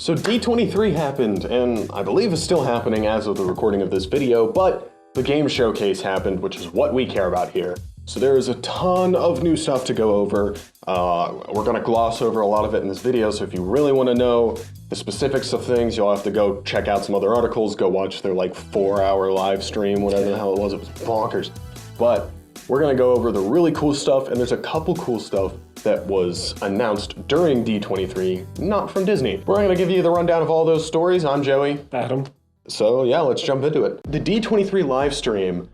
So D23 happened, and I believe is still happening as of the recording of this video, but the game showcase happened, which is what we care about here. So there is a ton of new stuff to go over. We're gonna gloss over a lot of it in this video, so if you really wanna know the specifics of things, you'll have to go check out some other articles, go watch their like 4-hour live stream, whatever the hell it was bonkers. But we're gonna go over the really cool stuff, and there's a couple cool stuff that was announced during D23, not from Disney. We're gonna give you the rundown of all those stories. I'm Joey. Adam. So yeah, let's jump into it. The D23 live stream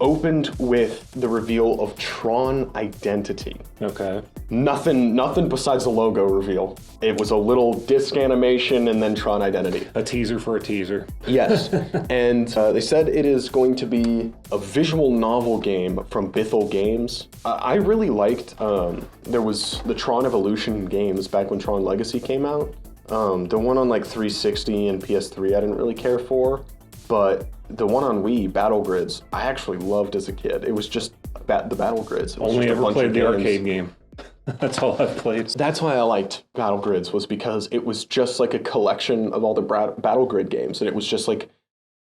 opened with the reveal of TRON identity. Okay. Nothing besides the logo reveal. It was a little disc animation and then TRON identity. A teaser for a teaser. Yes, and they said it is going to be a visual novel game from Gargoyles Games. I really liked, there was the TRON Evolution games back when TRON Legacy came out. The one on like 360 and PS3 I didn't really care for, but the one on Wii, Battle Grids, I actually loved as a kid. It was just the Battle Grids. Only ever played the arcade game. That's all I've played. That's why I liked Battle Grids, was because it was just like a collection of all the Battle Grid games, and it was just like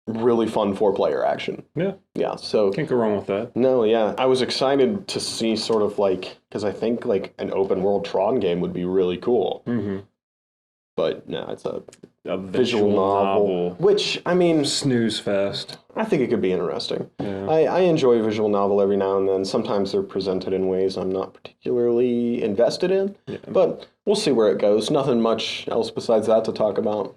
really fun 4-player action. Yeah. Yeah, so... Can't go wrong with that. No, yeah. I was excited to see sort of like, because I think like an open world TRON game would be really cool. Mm-hmm. But no, it's a visual novel, which, I mean... Snooze fest. I think it could be interesting. Yeah. I enjoy visual novel every now and then. Sometimes they're presented in ways I'm not particularly invested in, but we'll see where it goes. Nothing much else besides that to talk about.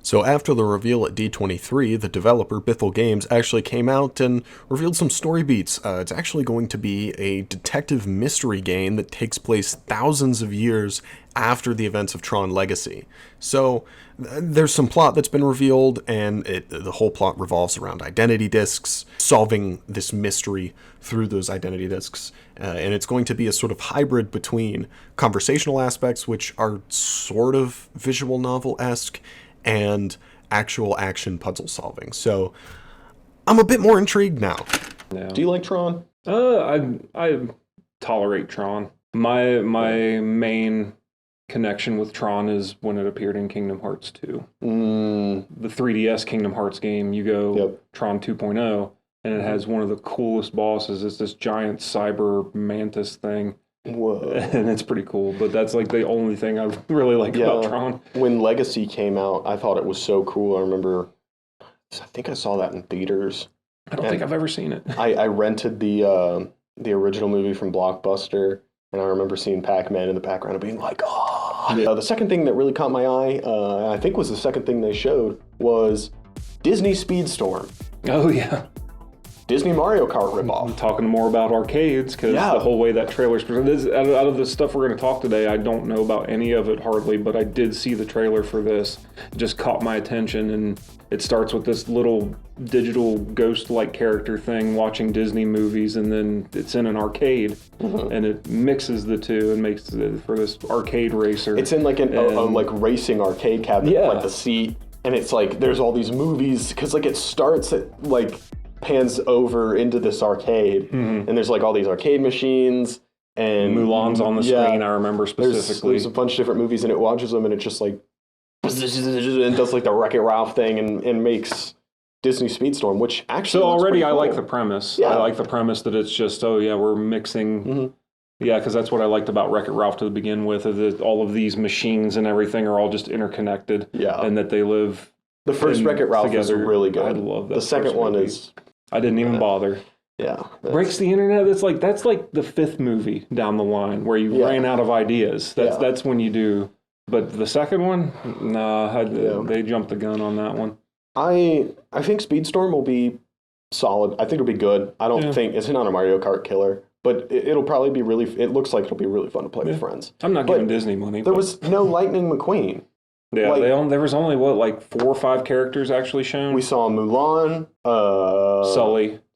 So after the reveal at D23, the developer, Gargoyles Games, actually came out and revealed some story beats. It's actually going to be a detective mystery game that takes place thousands of years after the events of TRON Legacy. So there's some plot that's been revealed, and the whole plot revolves around identity discs, solving this mystery through those identity discs. And it's going to be a sort of hybrid between conversational aspects, which are sort of visual novel-esque, and actual action puzzle solving. So I'm a bit more intrigued now. Yeah. Do you like TRON? I tolerate TRON. My main connection with TRON is when it appeared in Kingdom Hearts 2. The 3DS Kingdom Hearts game, you go TRON 2.0, and it has one of the coolest bosses. It's this giant cyber mantis thing. Whoa. And it's pretty cool, but that's like the only thing I really like about TRON. When Legacy came out, I thought it was so cool. I remember, I think I saw that in theaters. I don't think I've ever seen it. I rented the original movie from Blockbuster, and I remember seeing Pac-Man in the background and being like, oh. Yeah. The second thing that really caught my eye, I think was the second thing they showed, was Disney Speedstorm. Oh, yeah. Disney Mario Kart ripoff. I'm talking more about arcades, because the whole way that trailer's presented. Out of the stuff we're going to talk today, I don't know about any of it hardly, but I did see the trailer for this. It just caught my attention, and it starts with this little digital ghost-like character thing watching Disney movies, and then it's in an arcade, and it mixes the two and makes it for this arcade racer. It's in like a like racing arcade cabinet, like the seat, and it's like there's all these movies, because like it starts at like pans over into this arcade, and there's like all these arcade machines, and Mulan's on the screen, I remember specifically. There's a bunch of different movies, and it watches them, and it just like and does like the Wreck-It Ralph thing, and makes Disney Speedstorm, which actually so already cool. I like the premise. I like the premise that it's just, we're mixing. Yeah, because that's what I liked about Wreck-It Ralph to begin with, is that all of these machines and everything are all just interconnected, and that they live. The first Wreck-It Ralph is really good. I love that. The second one is... I didn't even bother. Yeah. Breaks the internet. That's like the 5th movie down the line where you ran out of ideas. That's when you do. But the second one, nah, they jumped the gun on that one. I think Speedstorm will be solid. I think it'll be good. I don't think it's not a Mario Kart killer, but it'll probably be really. It looks like it'll be really fun to play with friends. I'm not giving Disney money. There was no Lightning McQueen. Yeah, there was only, 4 or 5 characters actually shown? We saw Mulan,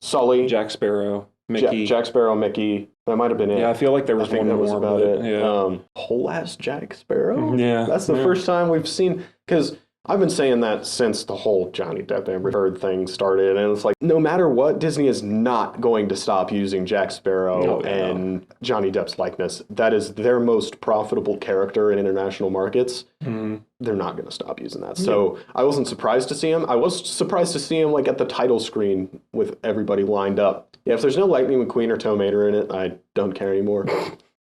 Sully, Jack Sparrow, Mickey. Jack Sparrow, Mickey. That might have been it. Yeah, I feel like there was one more about it. Yeah. Whole ass Jack Sparrow? Yeah. That's the first time we've seen, because I've been saying that since the whole Johnny Depp Amber Heard thing started, and it's like, no matter what, Disney is not going to stop using Jack Sparrow and Johnny Depp's likeness. That is their most profitable character in international markets. They're not going to stop using that. So I wasn't surprised to see him. I was surprised to see him like at the title screen with everybody lined up. Yeah, if there's no Lightning McQueen or Tow Mater in it, I don't care anymore.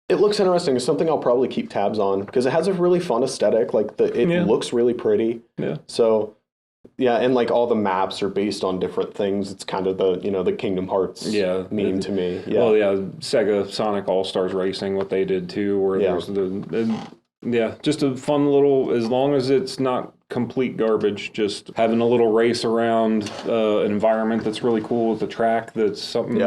It looks interesting. It's something I'll probably keep tabs on because it has a really fun aesthetic. Like it looks really pretty. Yeah. So, yeah, and like all the maps are based on different things. It's kind of the Kingdom Hearts meme to me. Yeah. Well, yeah, Sega Sonic All Stars Racing, what they did too, where there's just a fun little. As long as it's not complete garbage, just having a little race around an environment that's really cool with the track that's something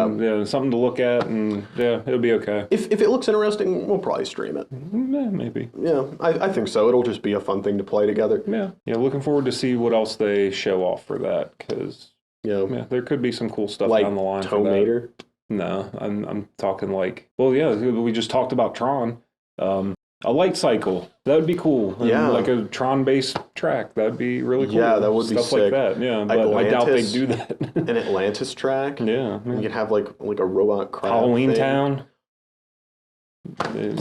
something to look at, and it'll be okay. If it looks interesting, we'll probably stream it. Maybe. Yeah, I think so. It'll just be a fun thing to play together. Yeah, looking forward to see what else they show off for that, because there could be some cool stuff down the line. Tow Mater? No, I'm talking like, we just talked about Tron. A light cycle, that would be cool. Like a Tron-based track, that'd be really cool. Yeah, that would be sick. Stuff like that, but I doubt they'd do that. An Atlantis track. Yeah. You could have like a robot crowd Halloween thing. Town. Get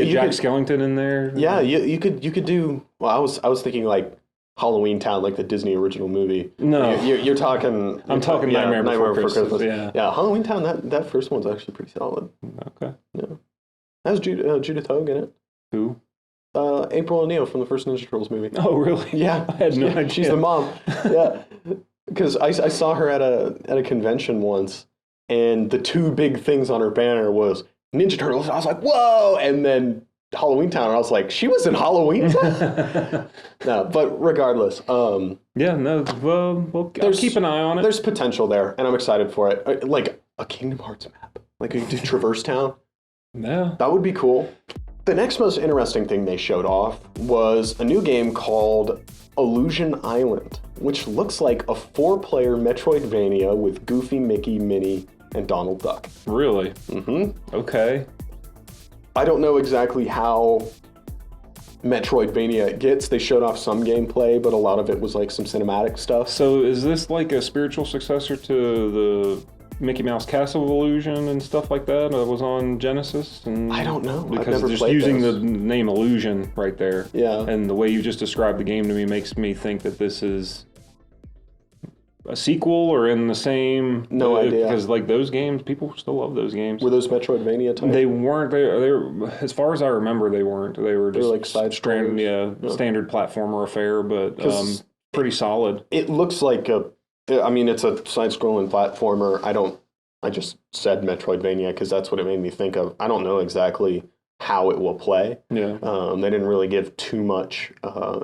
Jack Skellington in there. Yeah, you could do. Well, I was thinking like Halloween Town, like the Disney original movie. No, you're talking. I'm talking Nightmare Before Christmas. Yeah, Halloween Town. That first one's actually pretty solid. Okay. Yeah, that has Judith Hogue in it. Who? April O'Neil from the first Ninja Turtles movie. Oh, really? Yeah, I had no idea. She's the mom. Yeah, because I saw her at a convention once, and the two big things on her banner was Ninja Turtles. And I was like, whoa! And then Halloween Town. And I was like, she was in Halloween Town. No, but regardless, I'll keep an eye on it. There's potential there, and I'm excited for it. Like a Kingdom Hearts map, like you could do Traverse Town. Yeah, that would be cool. The next most interesting thing they showed off was a new game called Illusion Island, which looks like a 4-player Metroidvania with Goofy, Mickey, Minnie, and Donald Duck. Really? Mm-hmm. Okay. I don't know exactly how Metroidvania it gets. They showed off some gameplay, but a lot of it was like some cinematic stuff. So is this like a spiritual successor to the Mickey Mouse Castle of Illusion and stuff like that was on Genesis? And I don't know. Because just using the name Illusion right there. Yeah. And the way you just described the game to me makes me think that this is a sequel or in the same... No idea. Because like those games, people still love those games. Were those Metroidvania type? They weren't. They were, as far as I remember, they weren't. They were just like side standard platformer affair, but pretty solid. It looks like it's a side-scrolling platformer. I just said Metroidvania because that's what it made me think of. I don't know exactly how it will play. Yeah. They didn't really give too much.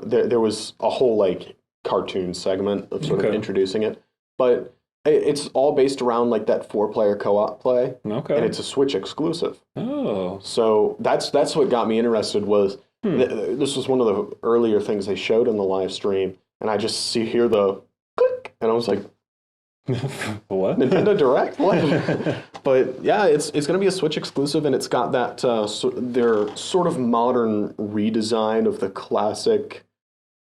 There was a whole like cartoon segment of sort of introducing it, but it's all based around like that 4-player co-op play. Okay. And it's a Switch exclusive. Oh. So that's what got me interested was this was one of the earlier things they showed in the live stream, and I just hear the click, and I was like, what? Nintendo Direct? What? But yeah, it's going to be a Switch exclusive, and it's got that their sort of modern redesign of the classic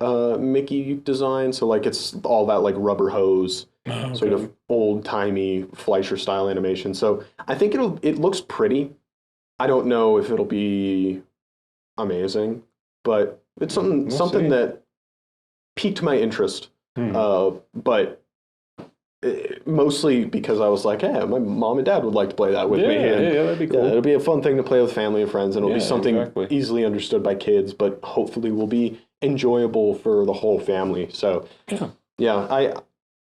Mickey design. So like it's all that like rubber hose, sort of old-timey Fleischer style animation. So I think it looks pretty. I don't know if it'll be amazing, but it's something that piqued my interest. But mostly because I was like, hey, my mom and dad would like to play that with me. And, that'd be cool. It'll be a fun thing to play with family and friends, and it'll be something easily understood by kids, but hopefully will be enjoyable for the whole family. So, I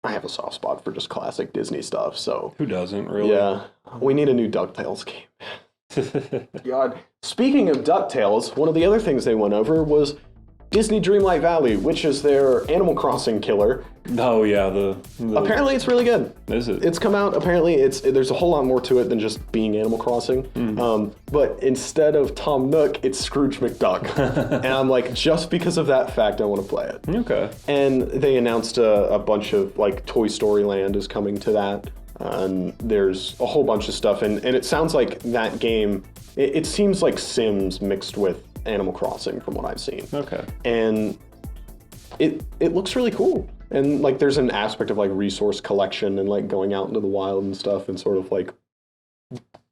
have a soft spot for just classic Disney stuff. So who doesn't, really? Yeah, we need a new DuckTales game. God. Speaking of DuckTales, one of the other things they went over was Disney Dreamlight Valley, which is their Animal Crossing killer. Oh yeah, apparently it's really good. Is it? It's come out. Apparently there's a whole lot more to it than just being Animal Crossing. But instead of Tom Nook, it's Scrooge McDuck, and I'm like, just because of that fact, I want to play it. Okay. And they announced a bunch of like Toy Story Land is coming to that. And there's a whole bunch of stuff, and it sounds like that game. It seems like Sims mixed with Animal Crossing from what I've seen. Okay. And it looks really cool. And like there's an aspect of like resource collection and like going out into the wild and stuff and sort of like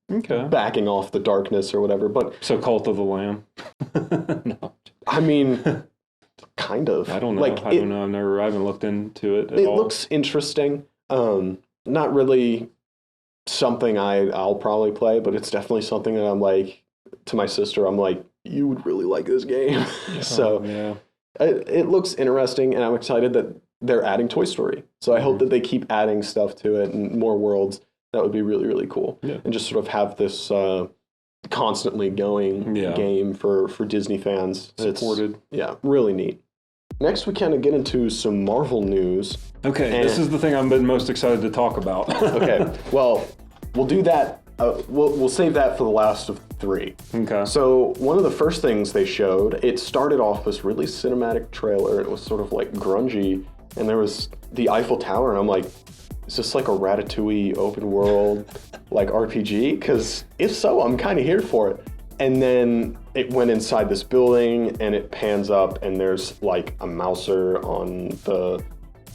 backing off the darkness or whatever. But so Cult of the Lamb. No. I mean, kind of. I don't know. Like, I don't know. I haven't looked into it at all. It looks interesting. Not really something I'll probably play, but it's definitely something that I'm like, to my sister, I'm like, you would really like this game. So yeah. It looks interesting, and I'm excited that they're adding Toy Story. So I hope that they keep adding stuff to it and more worlds. That would be really, really cool. Yeah. And just sort of have this constantly going game for Disney fans. Supported. Yeah, really neat. Next, we kind of get into some Marvel news. Okay, this is the thing I've been most excited to talk about. Okay, well, we'll do that. We'll save that for the last of three. Okay. So one of the first things they showed, it started off this really cinematic trailer. It was sort of like grungy, and there was the Eiffel Tower, and I'm like, is this like a Ratatouille open world like RPG? Because if so, I'm kind of here for it. And then it went inside this building, and it pans up, and there's like a mouser on the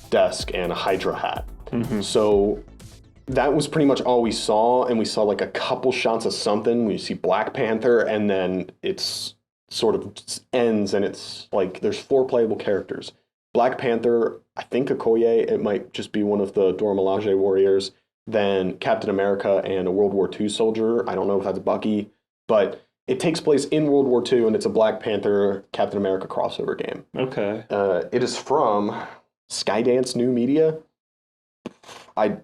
desk and a Hydra hat. Mm-hmm. So that was pretty much all we saw, and we saw like a couple shots of something. We see Black Panther, and then it's sort of ends, and it's like there's 4 playable characters. Black Panther, I think Okoye, it might just be one of the Dora Milaje warriors. Then Captain America and a World War II soldier. I don't know if that's Bucky, but it takes place in World War II, and it's a Black Panther Captain America crossover game. Okay. It is from Skydance New Media.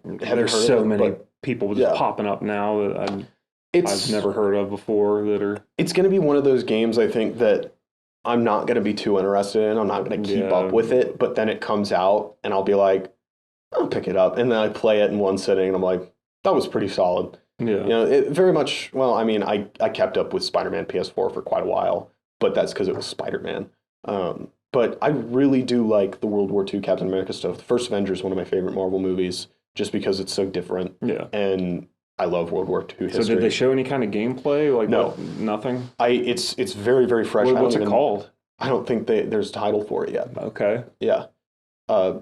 There's so many people just popping up now that I've never heard of before that are... It's going to be one of those games, I think, that I'm not going to be too interested in. I'm not going to keep up with it, but then it comes out, and I'll be like, I'll pick it up. And then I play it in one sitting, and I'm like, that was pretty solid. Yeah. You know, it very much, well, I mean, I kept up with Spider-Man PS4 for quite a while, but that's because it was Spider-Man. But I really do like the World War II Captain America stuff. The first Avengers is one of my favorite Marvel movies, just because it's so different. Yeah. And I love World War II history. So did they show any kind of gameplay? Like no. Nothing? It's very, very fresh. What's it called? I don't think there's a title for it yet. Okay. Yeah.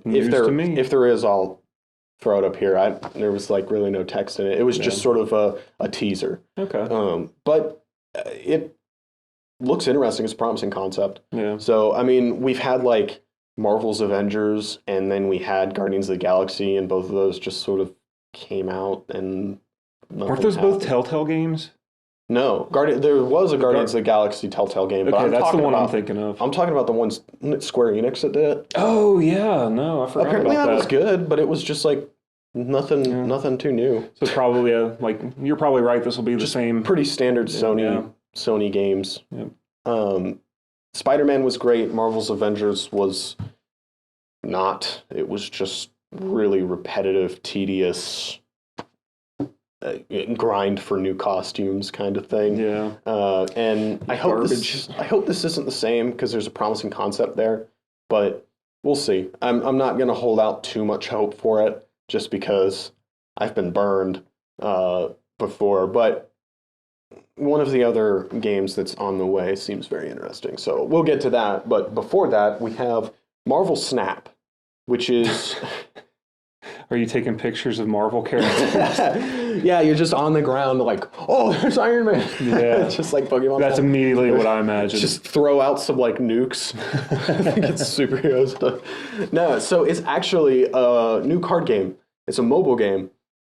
News to me. If there is, I'll throw it up here. There was like really no text in it. It was just sort of a teaser. Okay. But it looks interesting. It's a promising concept. Yeah. So, I mean, we've had like Marvel's Avengers, and then we had Guardians of the Galaxy, and both of those just sort of came out, and weren't those both Telltale games? No, there was a Guardians of the Galaxy Telltale game. Okay, but that's the one I'm thinking of. I'm talking about the ones Square Enix that did it. Oh yeah, no, I forgot. Apparently about that was good, but it was just like nothing too new. So probably like you're probably right. This will be just the same. Pretty standard Sony games. Yeah. Spider-Man was great. Marvel's Avengers was not. It was just really repetitive, tedious. Grind for new costumes kind of thing. Yeah. And I hope this isn't the same, because there's a promising concept there, but we'll see. I'm not going to hold out too much hope for it, just because I've been burned before. But one of the other games that's on the way seems very interesting, so we'll get to that. But before that, we have Marvel Snap, which is... Are you taking pictures of Marvel characters? Yeah, you're just on the ground like, oh, there's Iron Man. Yeah. Just like Pokemon. That's immediately what I imagine. Just throw out some like nukes. I think it's superhero stuff. No, so it's actually a new card game. It's a mobile game.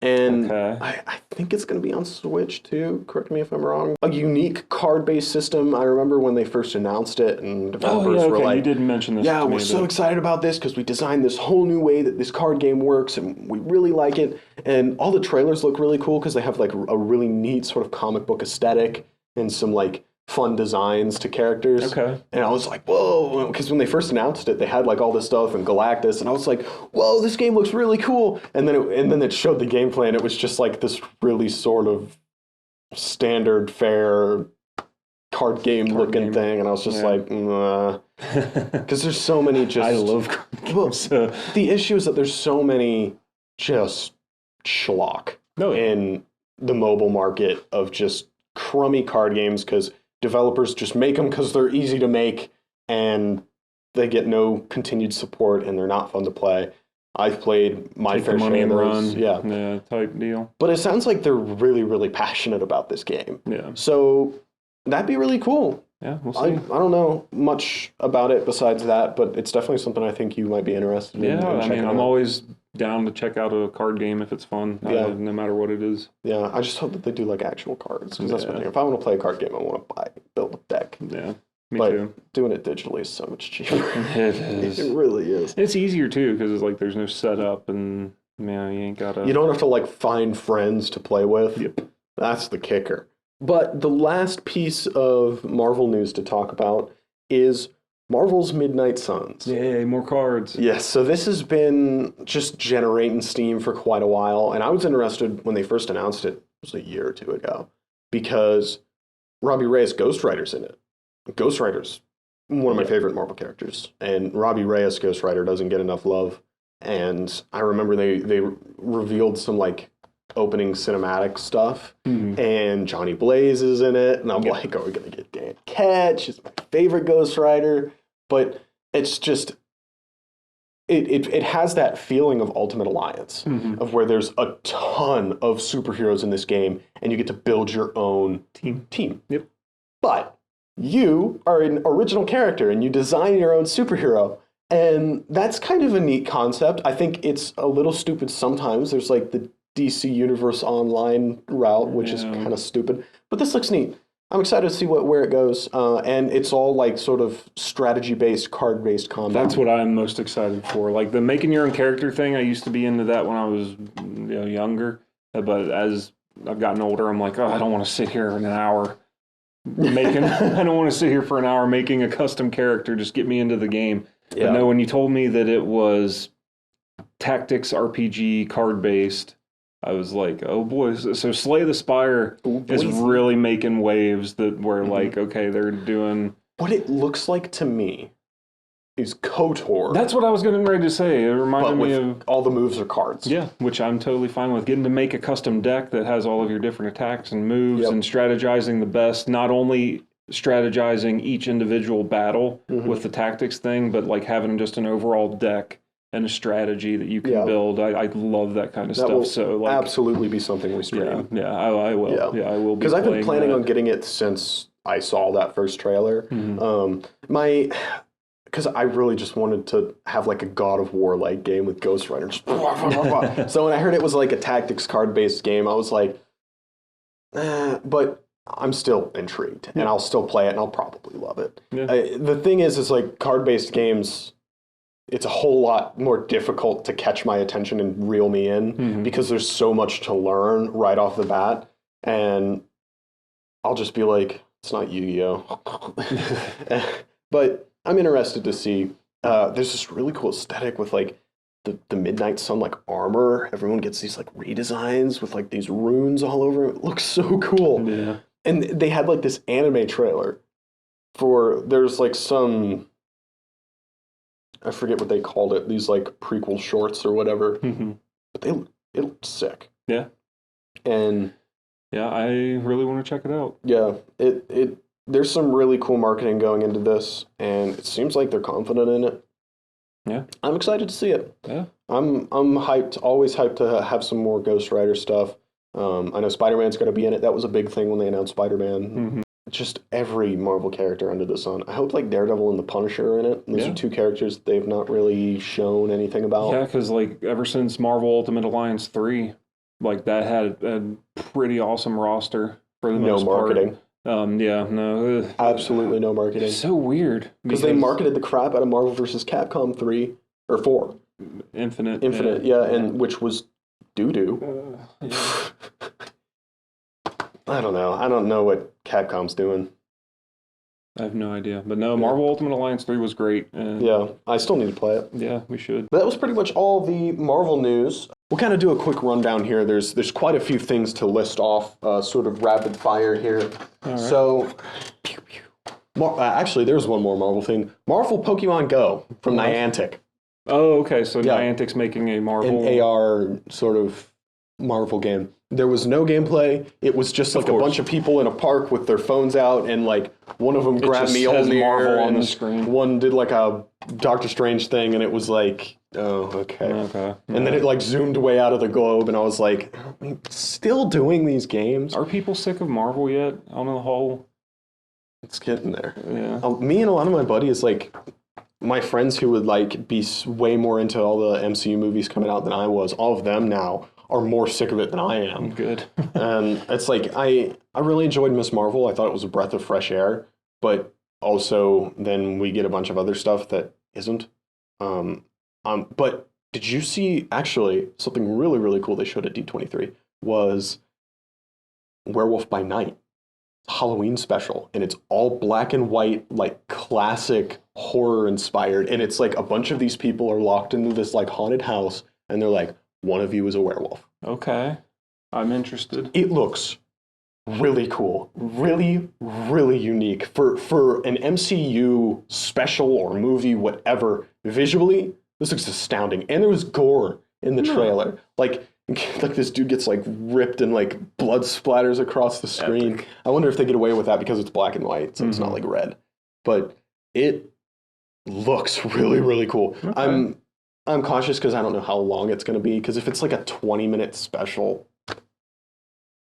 And I think it's going to be on Switch too. Correct me if I'm wrong. A unique card-based system. I remember when they first announced it, and developers were like, you did mention this. Yeah, we're so excited about this because we designed this whole new way that this card game works, and we really like it. And all the trailers look really cool because they have like a really neat sort of comic book aesthetic and some like fun designs to characters. Okay. And I was like, whoa, because when they first announced it, they had like all this stuff and Galactus, and I was like, whoa, this game looks really cool. And then it showed the gameplay, and it was just like this really sort of standard fare card game looking thing, and I was just like, because there's so many just... I love card games. Well, the issue is that there's so many just schlock in the mobile market of just crummy card games, because developers just make them because they're easy to make, and they get no continued support and they're not fun to play. I've played my fair share of those. Yeah, type deal. But it sounds like they're really, really passionate about this game. Yeah. So that'd be really cool. Yeah, we'll see. I don't know much about it besides that, but it's definitely something I think you might be interested in. Yeah, I mean, I'm always down to check out a card game if it's fun, no matter what it is. Yeah, I just hope that they do like actual cards, because that's one thing. If I want to play a card game, I want to build a deck. Yeah. Me too. Doing it digitally is so much cheaper. It is. It really is. It's easier too because it's like there's no setup and man, you ain't gotta. You don't have to like find friends to play with. Yep. That's the kicker. But the last piece of Marvel news to talk about is Marvel's Midnight Suns. Yay, more cards. Yes, so this has been just generating steam for quite a while, and I was interested when they first announced it. It was a year or two ago because Robbie Reyes Ghost Rider's in it. Ghost Rider's one of my favorite Marvel characters, and Robbie Reyes Ghost Rider doesn't get enough love. And I remember they revealed some like opening cinematic stuff, and Johnny Blaze is in it, and I'm like, oh, we're gonna get Dan Ketch. He's my favorite Ghost Rider, but it's just it has that feeling of Ultimate Alliance, of where there's a ton of superheroes in this game, and you get to build your own team. Yep. But you are an original character and you design your own superhero. And that's kind of a neat concept. I think it's a little stupid sometimes. There's like the DC Universe Online route, which is kind of stupid. But this looks neat. I'm excited to see where it goes. And it's all like sort of strategy-based, card-based combat. That's what I'm most excited for. Like the making your own character thing, I used to be into that when I was younger. But as I've gotten older, I'm like, oh, I don't want to sit here in an hour I don't want to sit here for an hour making a custom character. Just get me into the game. Yeah. But no, when you told me that it was tactics RPG card based, I was like, oh boy. So Slay the Spire is really making waves that were like, okay, they're doing. What it looks like to me is KOTOR. That's what I was getting ready to say. It reminded me of all the moves are cards. Yeah, which I'm totally fine with. Getting to make a custom deck that has all of your different attacks and moves and strategizing the best. Not only strategizing each individual battle with the tactics thing, but like having just an overall deck and a strategy that you can build. I love that kind of stuff. Will so like, absolutely be something we stream. Yeah, I will. Yeah, I will. Because I've been planning on getting it since I saw that first trailer. Because I really just wanted to have like a God of War like game with Ghost Rider. So when I heard it was like a tactics card based game, I was like, but I'm still intrigued, and I'll still play it, and I'll probably love it. Yeah. The thing is like card based games, it's a whole lot more difficult to catch my attention and reel me in because there's so much to learn right off the bat, and I'll just be like, it's not Yu-Gi-Oh. But I'm interested to see. There's this really cool aesthetic with like the Midnight Sun like armor. Everyone gets these like redesigns with like these runes all over. It looks so cool. Yeah. And they had like this anime trailer there's like some, I forget what they called it. These like prequel shorts or whatever. But it looked sick. Yeah. And yeah, I really want to check it out. Yeah, there's some really cool marketing going into this, and it seems like they're confident in it. Yeah. I'm excited to see it. Yeah. I'm hyped, always hyped to have some more Ghost Rider stuff. I know Spider-Man's going to be in it. That was a big thing when they announced Spider-Man. Just every Marvel character under the sun. I hope like Daredevil and the Punisher are in it. These are two characters they've not really shown anything about. Yeah, because like ever since Marvel Ultimate Alliance 3, like that had a pretty awesome roster for the most part. No marketing. Absolutely no marketing. It's so weird. Because they marketed the crap out of Marvel vs. Capcom 3 or 4. Infinite, and which was doo-doo. I don't know. I don't know what Capcom's doing. I have no idea. But no, Marvel Ultimate Alliance 3 was great. Yeah, I still need to play it. Yeah, we should. But that was pretty much all the Marvel news. We'll kind of do a quick rundown here. There's quite a few things to list off, sort of rapid fire here. All right. So, actually, there's one more Marvel thing. Marvel Pokemon Go from Niantic. Oh, okay. So Niantic's making a Marvel... An AR sort of Marvel game. There was no gameplay. It was just like a bunch of people in a park with their phones out, and like one of them grabbed Mjolnir on the and screen. one did like a Doctor Strange thing, and it was like, oh, okay. Okay. And then it like zoomed way out of the globe, and I was like, are we still doing these games? Are people sick of Marvel yet? On the whole, it's getting there. Yeah. Me and a lot of my buddies, like my friends who would like be way more into all the MCU movies coming out than I was, all of them now are more sick of it than I am. Good. And it's like I really enjoyed Miss Marvel. I thought it was a breath of fresh air, but also then we get a bunch of other stuff that isn't. But did you see actually something really, really cool they showed at D23 was Werewolf by Night. Halloween special, and it's all black and white, like classic horror inspired, and it's like a bunch of these people are locked into this like haunted house, and they're like, one of you is a werewolf. Okay, I'm interested. It looks really cool, really, really unique for an MCU special or movie, whatever. Visually, this looks astounding, and there was gore in the trailer, like this dude gets like ripped and like blood splatters across the screen. Epic. I wonder if they get away with that because it's black and white, so it's not like red. But it looks really, really cool. Okay. I'm cautious because I don't know how long it's going to be. Because if it's like a 20-minute special,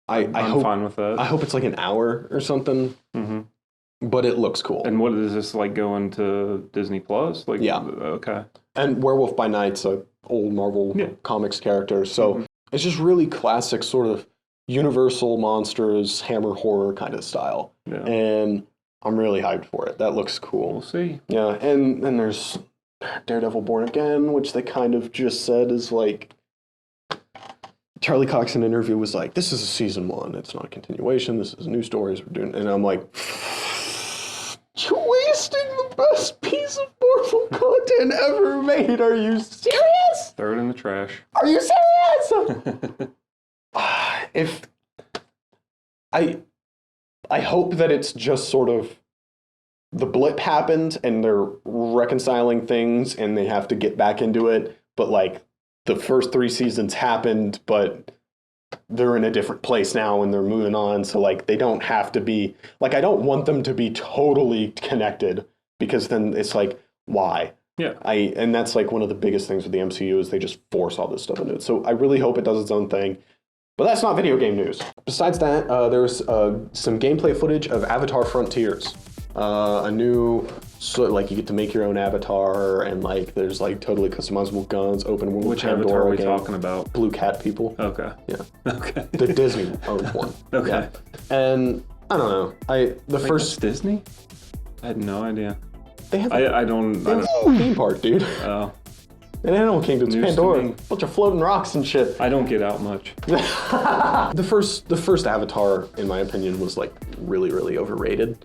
I'm fine with that. I hope it's like an hour or something. Mm-hmm. But it looks cool. And what is this like going to Disney Plus? Like, yeah. Okay. And Werewolf by Night's a old Marvel Comics character, so it's just really classic sort of Universal monsters, Hammer horror kind of style. Yeah. And I'm really hyped for it. That looks cool. We'll see. Yeah, and then there's Daredevil Born Again, which they kind of just said is like, Charlie Cox in an interview was like, this is a season 1. It's not a continuation. This is new stories we're doing. And I'm like, you're wasting the best piece of Marvel content ever made. Are you serious? Throw it in the trash. Are you serious? If I hope that it's just sort of the blip happened and they're reconciling things and they have to get back into it, but like the first 3 seasons happened, but they're in a different place now and they're moving on, so like they don't have to be like, I don't want them to be totally connected, because then it's like, why? Yeah. And that's like one of the biggest things with the MCU is they just force all this stuff into it. So I really hope it does its own thing. But that's not video game news. Besides that, there's some gameplay footage of Avatar Frontiers. A new, so like you get to make your own avatar, and like there's like totally customizable guns, open world. Which Avatar are we talking about? Blue Cat people. Okay. Yeah. Okay. The Disney owned one. Okay. Yeah. And I don't know. Wait, first Disney? I had no idea. They have. I don't. They have a theme park, dude. Oh. And Animal Kingdom's Pandora, bunch of floating rocks and shit. I don't get out much. The first Avatar, in my opinion, was like really, really overrated.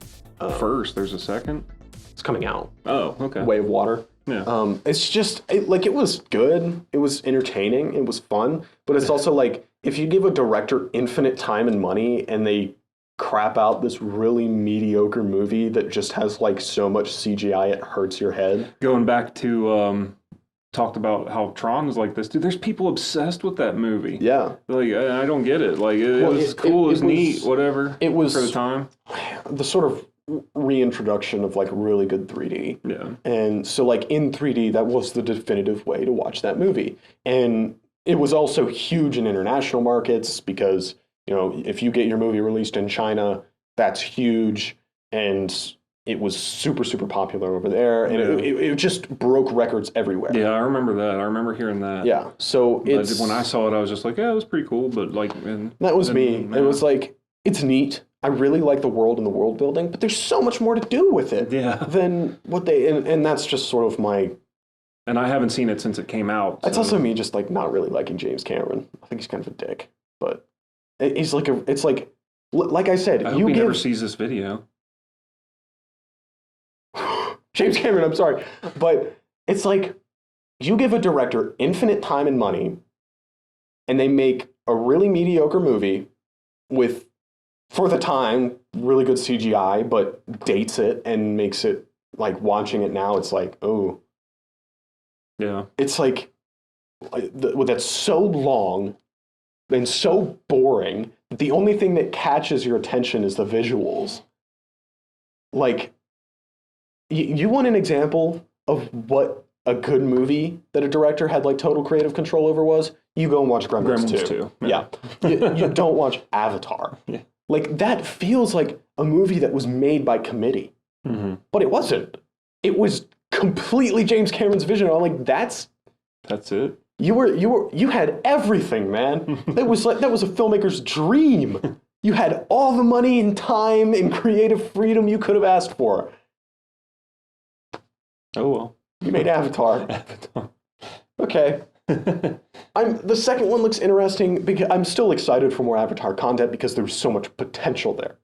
First, there's a second. It's coming out. Oh, okay. Way of Water. Yeah. It's just it was good. It was entertaining. It was fun. But it's also like, if you give a director infinite time and money and they crap out this really mediocre movie that just has like so much CGI it hurts your head. Going back to talked about how TRON is like this, dude. There's people obsessed with that movie. Yeah. Like, I don't get it. Like, it was cool, it was neat, whatever. It was for the time. The sort of reintroduction of like really good 3D. Yeah. And so like in 3D, that was the definitive way to watch that movie. And it was also huge in international markets because, you know, if you get your movie released in China, that's huge. And it was super, super popular over there. And it just broke records everywhere. Yeah, I remember that. I remember hearing that. Yeah. So when I saw it, I was just like, yeah, it was pretty cool. But like, that was me. It was like, it's neat. I really like the world and the world building, but there's so much more to do with it than what they, and that's just sort of my... And I haven't seen it since it came out. It's also me just like not really liking James Cameron. I think he's kind of a dick, but he's like it's like I said, I hope he never sees this video. James Cameron, I'm sorry, but it's like you give a director infinite time and money and they make a really mediocre movie with, for the time, really good CGI, but dates it and makes it like, watching it now, it's like, oh. Yeah. It's like, that's so long and so boring that the only thing that catches your attention is the visuals. Like, you want an example of what a good movie that a director had like total creative control over was? You go and watch Gremlins 2. Yeah. You don't watch Avatar. Yeah. Like, that feels like a movie that was made by committee. Mm-hmm. But it wasn't. It was completely James Cameron's vision. I'm like, that's it. You had everything, man. That was a filmmaker's dream. You had all the money and time and creative freedom you could have asked for. Oh well. You made Avatar. Okay. The second one looks interesting because I'm still excited for more Avatar content because there's so much potential there.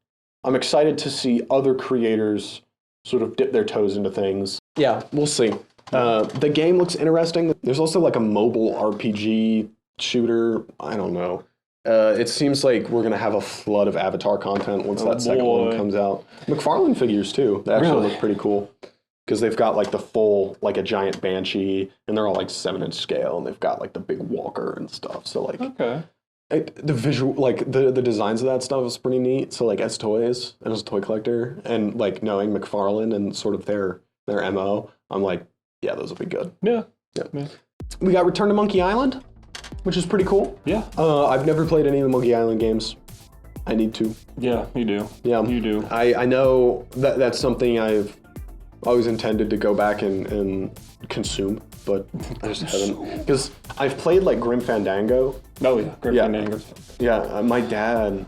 I'm excited to see other creators sort of dip their toes into things. Yeah, we'll see. The game looks interesting. There's also like a mobile RPG shooter. I don't know. It seems like we're going to have a flood of Avatar content once that second one comes out. McFarlane figures too. That actually look pretty cool. Because they've got like the full, like a giant banshee, and they're all like 7-inch scale, and they've got like the big walker and stuff. So like, the visual, like the designs of that stuff is pretty neat. So like as toys and as a toy collector, and like knowing McFarlane and sort of their MO, I'm like, yeah, those will be good. Yeah. We got Return to Monkey Island, which is pretty cool. Yeah. I've never played any of the Monkey Island games. I need to. Yeah, you do. Yeah, you do. I know that's something I've always intended to go back and consume, but I just haven't. Because I've played like Grim Fandango. Oh yeah, Grim Fandango. Yeah, my dad,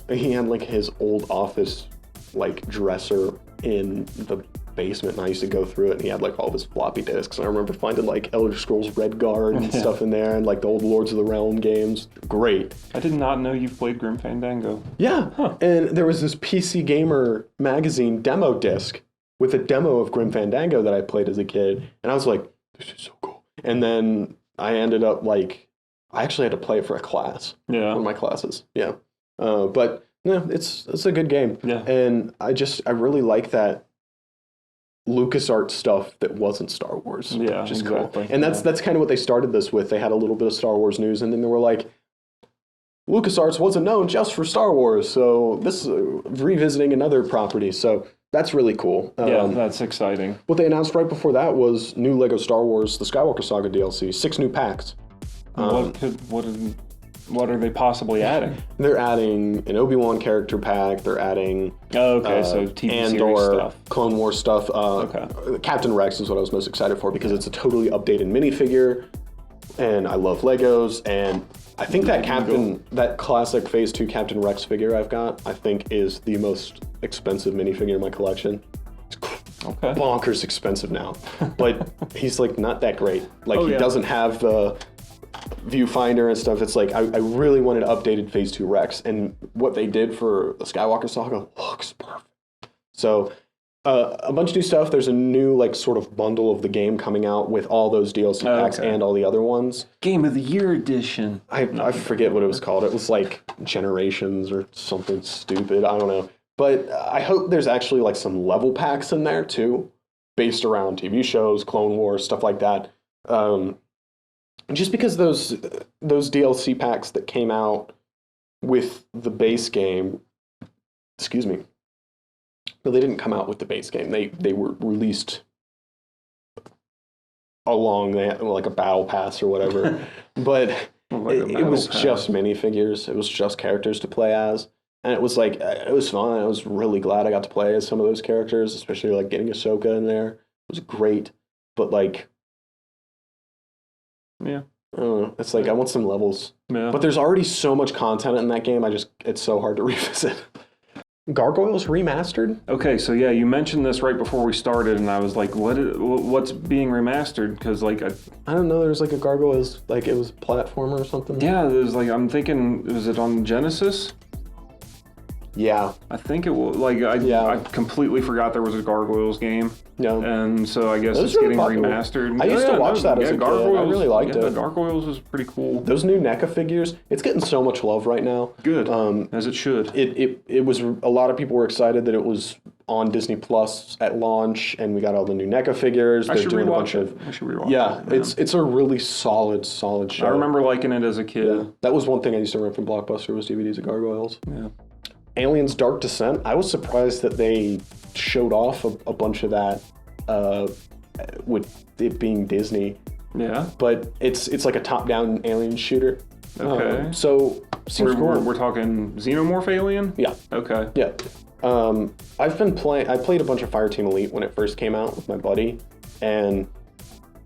he had like his old office like dresser in the basement, and I used to go through it, and he had like all of his floppy disks. And I remember finding like Elder Scrolls Redguard and stuff in there, and like the old Lords of the Realm games. Great. I did not know you've played Grim Fandango. Yeah, and there was this PC Gamer magazine demo disc with a demo of Grim Fandango that I played as a kid, and I was like, this is so cool. And then I ended up like, I actually had to play it for a class. Yeah. One of my classes. Yeah. But no, it's a good game. Yeah. And I really like that LucasArts stuff that wasn't Star Wars. Yeah, which is exactly. cool. And that's kind of what they started this with. They had a little bit of Star Wars news, and then they were like, LucasArts wasn't known just for Star Wars, so this is revisiting another property. So that's really cool. Yeah, that's exciting. What they announced right before that was new LEGO Star Wars: The Skywalker Saga DLC, 6 new packs. What are they possibly adding? They're adding an Obi-Wan character pack. They're adding so TV Andor, series stuff, Clone Wars stuff. Captain Rex is what I was most excited for because it's a totally updated minifigure, and I love Legos. And I think that classic Phase 2 Captain Rex figure I've got, I think is the most expensive minifigure in my collection. It's bonkers expensive now, but he's like not that great. Like he doesn't have the viewfinder and stuff. It's like I really wanted updated Phase 2 Rex, and what they did for the Skywalker Saga looks perfect. So a bunch of new stuff. There's a new like sort of bundle of the game coming out with all those DLC packs and all the other ones. Game of the Year edition. I forget what it was called. It was like Generations or something stupid. I don't know. But I hope there's actually like some level packs in there too, based around TV shows, Clone Wars, stuff like that. Just because those DLC packs that came out with the base game, no, they didn't come out with the base game. They were released along like a battle pass or whatever. But it was just minifigures. It was just characters to play as. And it was like, it was fun. I was really glad I got to play as some of those characters, especially like getting Ahsoka in there. It was great. But like, yeah. I don't know. It's like, I want some levels. Yeah. But there's already so much content in that game, it's so hard to revisit. Gargoyles Remastered? Okay, so yeah, you mentioned this right before we started, and I was like, what's being remastered? Because like, I don't know, there's like a Gargoyles, like it was a platformer or something? Yeah, there's like, I'm thinking, was it on Genesis? Yeah. I think it was, like, I completely forgot there was a Gargoyles game. No. And so I guess it's really getting popular. Remastered. I used to watch that as a kid. I really liked it. The Gargoyles was pretty cool. Those new NECA figures, it's getting so much love right now. Good, as it should. It was, a lot of people were excited that it was on Disney Plus at launch, and we got all the new NECA figures. I should rewatch it. I should rewatch it. Yeah, it's a really solid show. I remember liking it as a kid. Yeah. That was one thing I used to rent from Blockbuster was DVDs of Gargoyles. Yeah. Aliens Dark Descent, I was surprised that they showed off a bunch of that with it being Disney. Yeah. But it's like a top-down alien shooter. Okay. So seems cool. We're talking Xenomorph Alien? Yeah. Okay. Yeah. I've been playing. I played a bunch of Fireteam Elite when it first came out with my buddy, and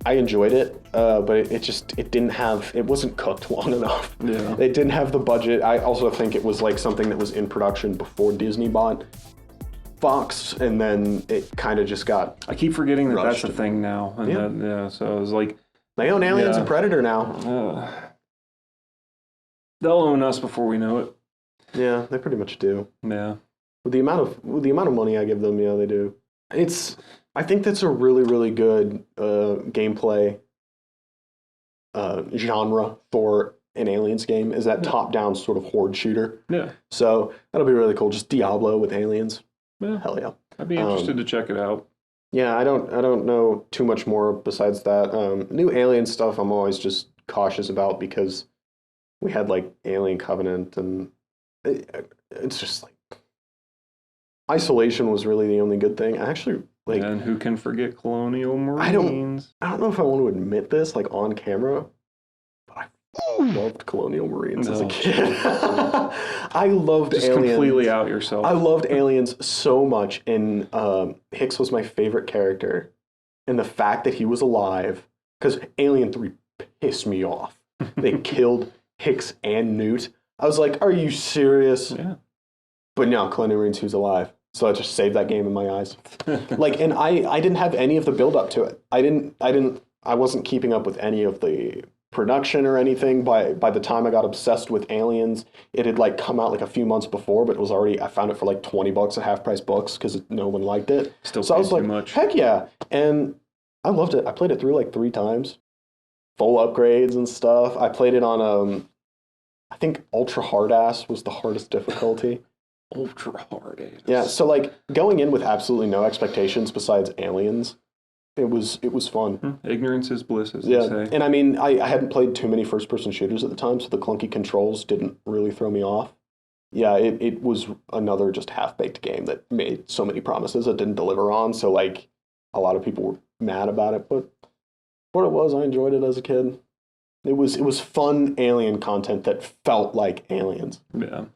I enjoyed it. But it wasn't cooked long enough. Yeah. It didn't have the budget. I also think it was like something that was in production before Disney bought Fox, and then it kind of just got. I keep forgetting that that's a thing now. And so it was like they own Aliens and Predator now. They'll own us before we know it. Yeah, they pretty much do. Yeah. With the amount of money I give them, yeah, they do. I think that's a really, really good gameplay genre for an Aliens game, is that top-down sort of horde shooter. Yeah. So that'll be really cool. Just Diablo with aliens. Yeah. Hell yeah. I'd be interested to check it out. Yeah, I don't know too much more besides that. New Alien stuff I'm always just cautious about because we had like Alien Covenant, and it's just like Isolation was really the only good thing. I actually like. And who can forget Colonial Marines? I don't know if I want to admit this like on camera, but I loved Colonial Marines as a kid. I loved Just Aliens. Completely out yourself. I loved Aliens so much, and Hicks was my favorite character, and the fact that he was alive, because Alien 3 pissed me off. They killed Hicks and Newt. I was like, are you serious? Yeah. But no, Colonial Marines, who's alive. So I just saved that game in my eyes. Like, and I didn't have any of the build up to it. I wasn't keeping up with any of the production or anything. By the time I got obsessed with Aliens, it had like come out like a few months before, but it was already, I found it for like $20 at half price books because no one liked it. Still so I was like, much. Heck yeah. And I loved it. I played it through like 3 times. Full upgrades and stuff. I played it on, I think Ultra Hard Ass was the hardest difficulty. Ultra Hard Ass. Yeah, so like going in with absolutely no expectations besides Aliens, it was fun. Ignorance is bliss, as they say. And I mean, I hadn't played too many first-person shooters at the time, so the clunky controls didn't really throw me off. Yeah, it was another just half-baked game that made so many promises it didn't deliver on, so like a lot of people were mad about it, but what it was, I enjoyed it as a kid. It was fun Alien content that felt like Aliens. Yeah.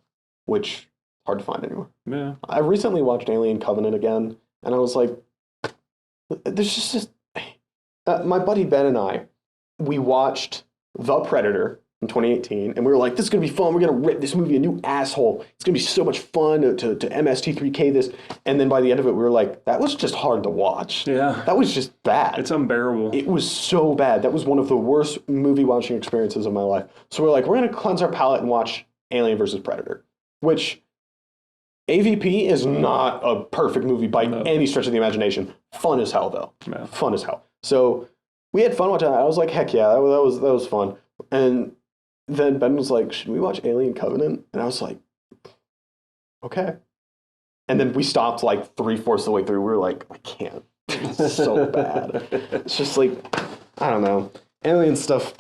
Which hard to find anymore. Yeah. I recently watched Alien Covenant again, and I was like, there's just this. My buddy Ben and I, we watched The Predator in 2018, and we were like, this is going to be fun. We're going to rip this movie a new asshole. It's going to be so much fun to MST3K this. And then by the end of it, we were like, that was just hard to watch. Yeah. That was just bad. It's unbearable. It was so bad. That was one of the worst movie watching experiences of my life. So we're like, we're going to cleanse our palate and watch Alien versus Predator, which AVP is not a perfect movie by any stretch of the imagination. Fun as hell, though. Yeah. Fun as hell. So we had fun watching that. I was like, heck yeah, that was fun. And then Ben was like, should we watch Alien Covenant? And I was like, okay. And then we stopped like 3/4 of the way through. We were like, I can't. It's so bad. It's just like, I don't know. Alien stuff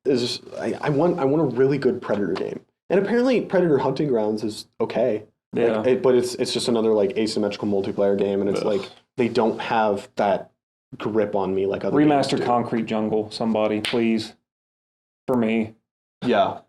is just, I want a really good Predator game. And apparently Predator Hunting Grounds is okay. Yeah. Like, but it's just another like asymmetrical multiplayer game, and it's like they don't have that grip on me like other games do. Concrete Jungle, somebody, please. For me. Yeah.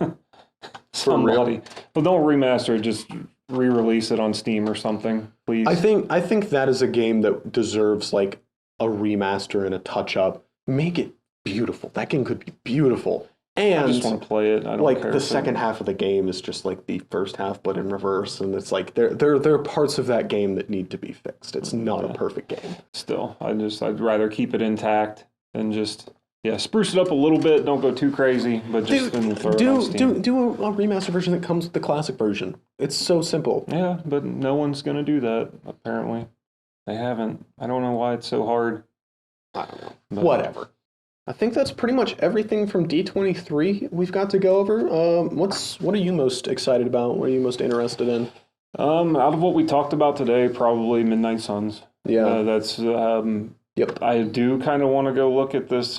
Somebody. But don't remaster it, just re-release it on Steam or something, please. I think that is a game that deserves like a remaster and a touch-up. Make it beautiful. That game could be beautiful. And I just want to play it. I don't like care. the second half of the game is just like the first half, but in reverse. And it's like there are parts of that game that need to be fixed. It's not a perfect game. Still, I'd rather keep it intact and just spruce it up a little bit. Don't go too crazy, but just throw it on Steam. Do a remaster version that comes with the classic version. It's so simple. Yeah, but no one's gonna do that. Apparently, they haven't. I don't know why it's so hard. I don't know. But whatever. I think that's pretty much everything from D23 we've got to go over. What are you most excited about? What are you most interested in? Out of what we talked about today, probably Midnight Suns. Yeah. That's Yep. I do kind of want to go look at this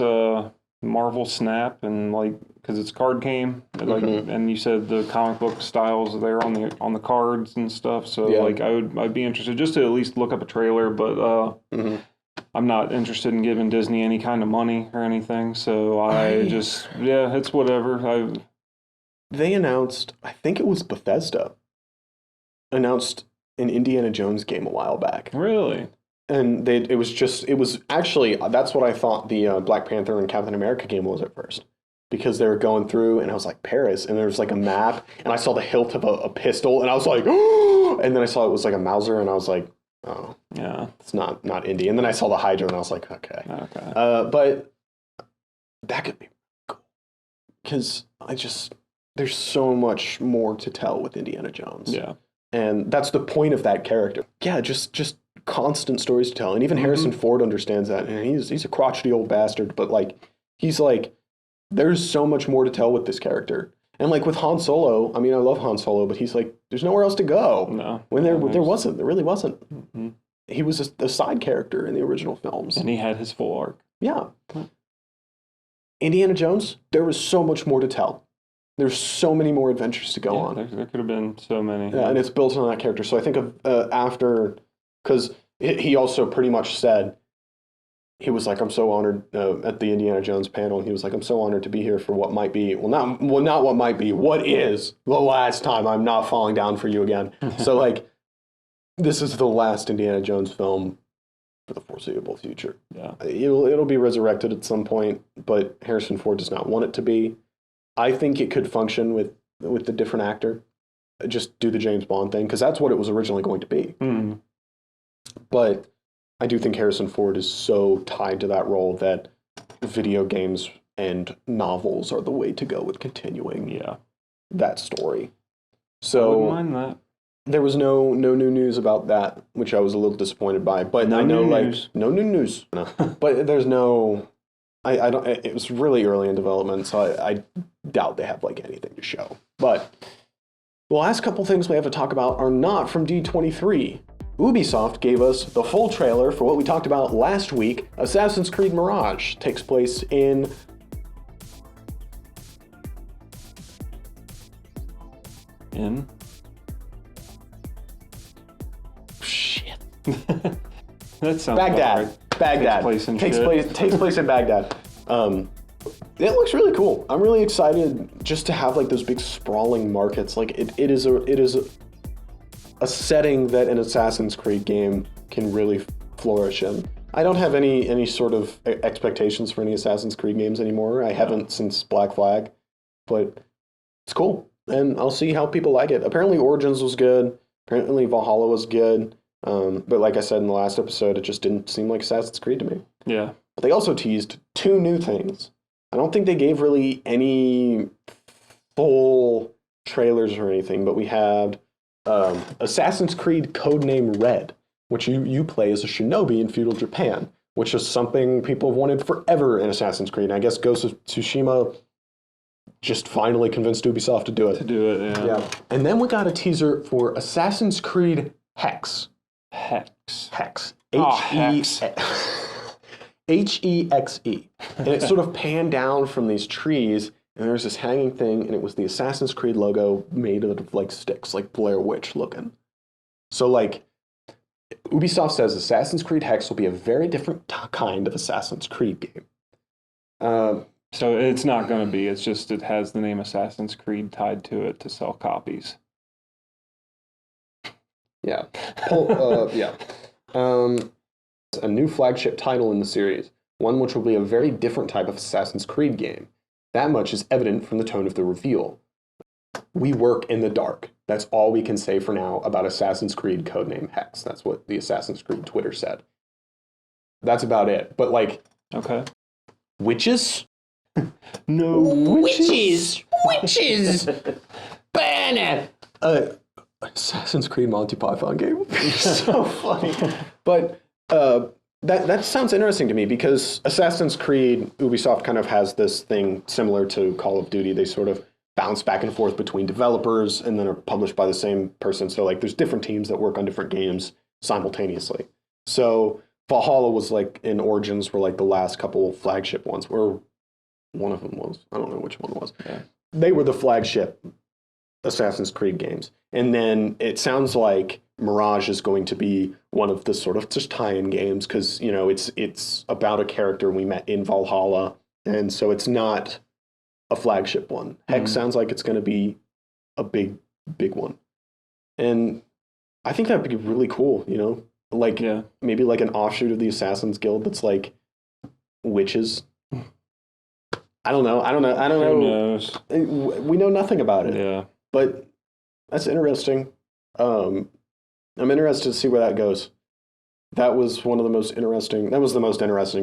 Marvel Snap and because it's card game, and you said the comic book styles there on the cards and stuff. So I'd be interested just to at least look up a trailer, but I'm not interested in giving Disney any kind of money or anything. So it's whatever. They announced, I think it was Bethesda, announced an Indiana Jones game a while back. Really? And it was actually, that's what I thought the Black Panther and Captain America game was at first. Because they were going through, and I was like, Paris, and there was like a map, and I saw the hilt of a pistol, and I was like, oh! And then I saw it was like a Mauser, and I was like, oh, yeah, it's not indie. And then I saw the Hydra, and I was like, okay. But that could be cool. Because there's so much more to tell with Indiana Jones. Yeah. And that's the point of that character. Yeah, just constant stories to tell. And even Harrison Ford understands that. And he's a crotchety old bastard, but he's like, there's so much more to tell with this character. And with Han Solo, I mean, I love Han Solo, but he's like, there's nowhere else to go. No. When there really wasn't. Mm-hmm. He was a side character in the original films. And he had his full arc. Yeah. Indiana Jones, there was so much more to tell. There's so many more adventures to go on. There could have been so many. Yeah, and it's built on that character. So I think of after, because he also pretty much said, he was like, I'm so honored at the Indiana Jones panel. He was like, I'm so honored to be here for what might be, not what might be, what is the last time I'm not falling down for you again. So this is the last Indiana Jones film for the foreseeable future. Yeah, it'll be resurrected at some point, but Harrison Ford does not want it to be. I think it could function with the different actor. Just do the James Bond thing, because that's what it was originally going to be. Mm. But I do think Harrison Ford is so tied to that role that video games and novels are the way to go with continuing that story. So I wouldn't mind that. There was no new news about that, which I was a little disappointed by. But no new news. No. But there's no. I don't. It was really early in development, so I doubt they have anything to show. But the last couple things we have to talk about are not from D23. Ubisoft gave us the full trailer for what we talked about last week. Assassin's Creed Mirage takes place in shit. That sounds Baghdad. Baghdad. Takes place in Baghdad. It looks really cool. I'm really excited just to have those big sprawling markets. It is a setting that an Assassin's Creed game can really flourish in. I don't have any sort of expectations for any Assassin's Creed games anymore. I haven't since Black Flag, but it's cool, and I'll see how people like it. Apparently Origins was good. Apparently Valhalla was good. But like I said in the last episode, it just didn't seem like Assassin's Creed to me. Yeah. But they also teased 2 new things. I don't think they gave really any full trailers or anything, but we had Assassin's Creed Codename Red, which you play as a shinobi in feudal Japan, which is something people have wanted forever in Assassin's Creed. And I guess Ghost of Tsushima just finally convinced Ubisoft to do it. Yeah. And then we got a teaser for Assassin's Creed Hex. Hex. H-E-X-E. And it sort of panned down from these trees, and there's this hanging thing, and it was the Assassin's Creed logo made out of sticks, Blair Witch looking. So Ubisoft says Assassin's Creed Hex will be a very different kind of Assassin's Creed game. So it's not going to be. It's just it has the name Assassin's Creed tied to it to sell copies. Yeah. A new flagship title in the series, one which will be a very different type of Assassin's Creed game. That much is evident from the tone of the reveal. We work in the dark. That's all we can say for now about Assassin's Creed Codename Hex. That's what the Assassin's Creed Twitter said. That's about it. But okay. Witches? No witches. Ban it. Assassin's Creed Monty Python game would be so funny. But that sounds interesting to me because Assassin's Creed, Ubisoft kind of has this thing similar to Call of Duty. They sort of bounce back and forth between developers and then are published by the same person. So like there's different teams that work on different games simultaneously. So Valhalla was like in Origins were like the last couple flagship ones, or one of them was. I don't know which one was. Yeah. They were the flagship Assassin's Creed games. And then it sounds like Mirage is going to be one of the sort of just tie-in games because, you know, it's about a character we met in Valhalla. And so it's not a flagship one. Hex sounds like it's going to be a big one. And I think that'd be really cool, you know? Like maybe like an offshoot of the Assassin's Guild that's like witches. I don't know. Who knows? We know nothing about it. Yeah. But that's interesting. I'm interested to see where that goes. That was the most interesting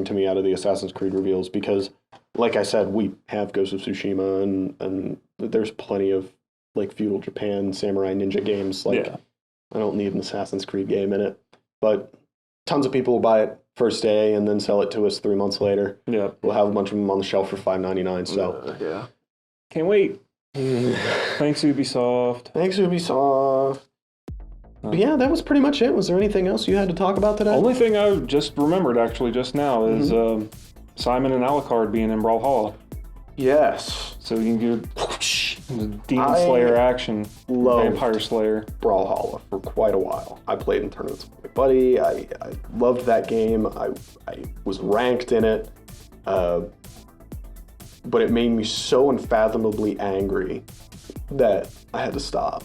to me out of the Assassin's Creed reveals because, like I said, we have Ghost of Tsushima and there's plenty of like feudal Japan samurai ninja games. Like I don't need an Assassin's Creed game in it. But tons of people will buy it first day and then sell it to us 3 months later. Yeah. We'll have a bunch of them on the shelf for $5.99. So can't wait. Thanks, Ubisoft. But yeah, that was pretty much it. Was there anything else you had to talk about today? Only thing I just remembered actually just now is Simon and Alucard being in Brawlhalla. Yes. So you can get the Demon Slayer action, Vampire Slayer. Brawlhalla for quite a while. I played in tournaments with my buddy. I loved that game. I was ranked in it. But it made me so unfathomably angry that I had to stop.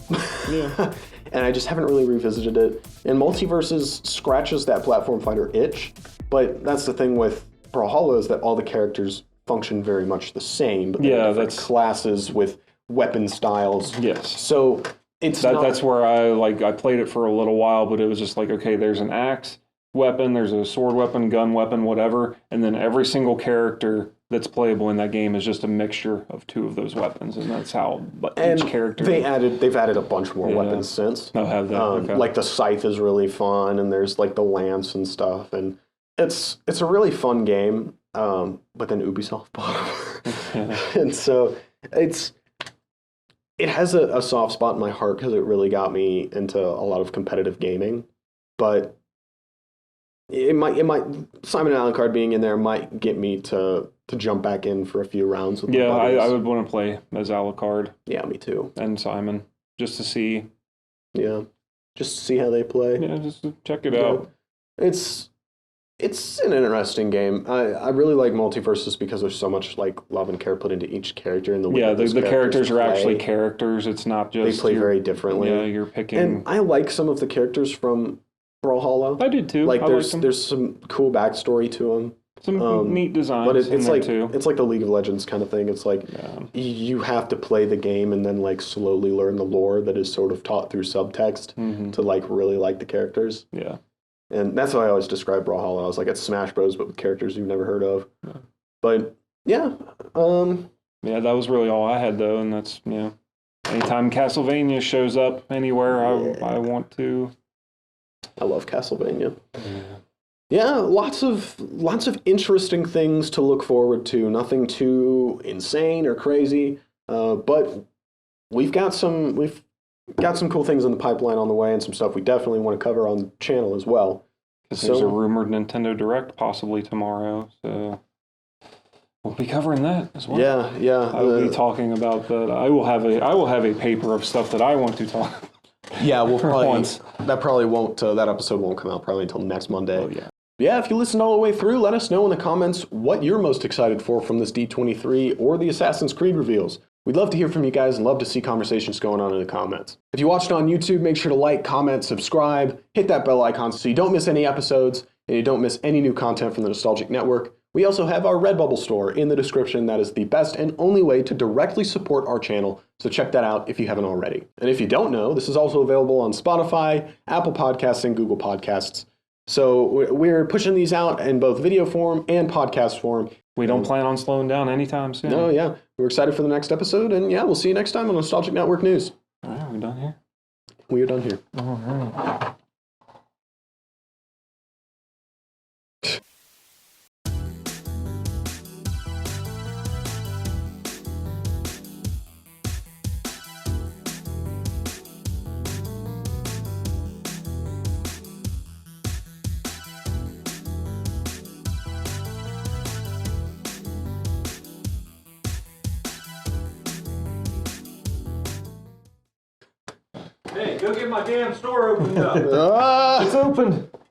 Yeah. And I just haven't really revisited it. And Multiverses scratches that platform fighter itch, but that's the thing with Brawlhalla is that all the characters function very much the same, but they're different classes with weapon styles. Yes. So that's where I played it for a little while, but it was just like, okay, there's an axe weapon, there's a sword weapon, gun weapon, whatever, and then every single character that's playable in that game is just a mixture of two of those weapons, and that's how each character. They've added a bunch more weapons since. Oh, have they? Okay. Like the scythe is really fun, and there's like the lance and stuff, and it's a really fun game. But then Ubisoft bought them, and so it has a soft spot in my heart because it really got me into a lot of competitive gaming, but. It might Simon and Alucard being in there might get me to jump back in for a few rounds with my buddies. I would want to play as Alucard. Yeah, me too. And Simon, just to see. Yeah, just to see how they play. Yeah, just to check it out. It's an interesting game. I really like Multiverses because there's so much like love and care put into each character in the way the characters are actually characters. It's not just they play very differently. Yeah, you're picking. And I like some of the characters from Brawlhalla. I did too. Like there's some cool backstory to them. Some neat designs. But it's like too. It's like the League of Legends kind of thing. It's like you have to play the game and then like slowly learn the lore that is sort of taught through subtext to like really like the characters. Yeah. And that's how I always describe Brawlhalla. I was like, it's Smash Bros, but with characters you've never heard of. Yeah. But yeah. Yeah, that was really all I had though, and that's anytime Castlevania shows up anywhere, I want to. I love Castlevania. Yeah, lots of interesting things to look forward to. Nothing too insane or crazy, but we've got some cool things in the pipeline on the way, and some stuff we definitely want to cover on the channel as well. Because there's a rumored Nintendo Direct possibly tomorrow, so we'll be covering that as well. Yeah. I will be talking about that. I will have a paper of stuff that I want to talk about. Yeah, we'll probably that episode won't come out probably until next Monday. Oh, yeah. Yeah, if you listened all the way through, let us know in the comments what you're most excited for from this D23 or the Assassin's Creed reveals. We'd love to hear from you guys and love to see conversations going on in the comments. If you watched on YouTube, make sure to like, comment, subscribe, hit that bell icon so you don't miss any episodes and you don't miss any new content from the Nostalgic Network. We also have our Redbubble store in the description. That is the best and only way to directly support our channel, so check that out if you haven't already. And if you don't know, this is also available on Spotify, Apple Podcasts, and Google Podcasts. So we're pushing these out in both video form and podcast form. We don't plan on slowing down anytime soon. No, yeah. We're excited for the next episode, and yeah, we'll see you next time on Nostalgic Network News. All right, we done here? We are done here. All right. Hey, go get my damn store opened up. It's open.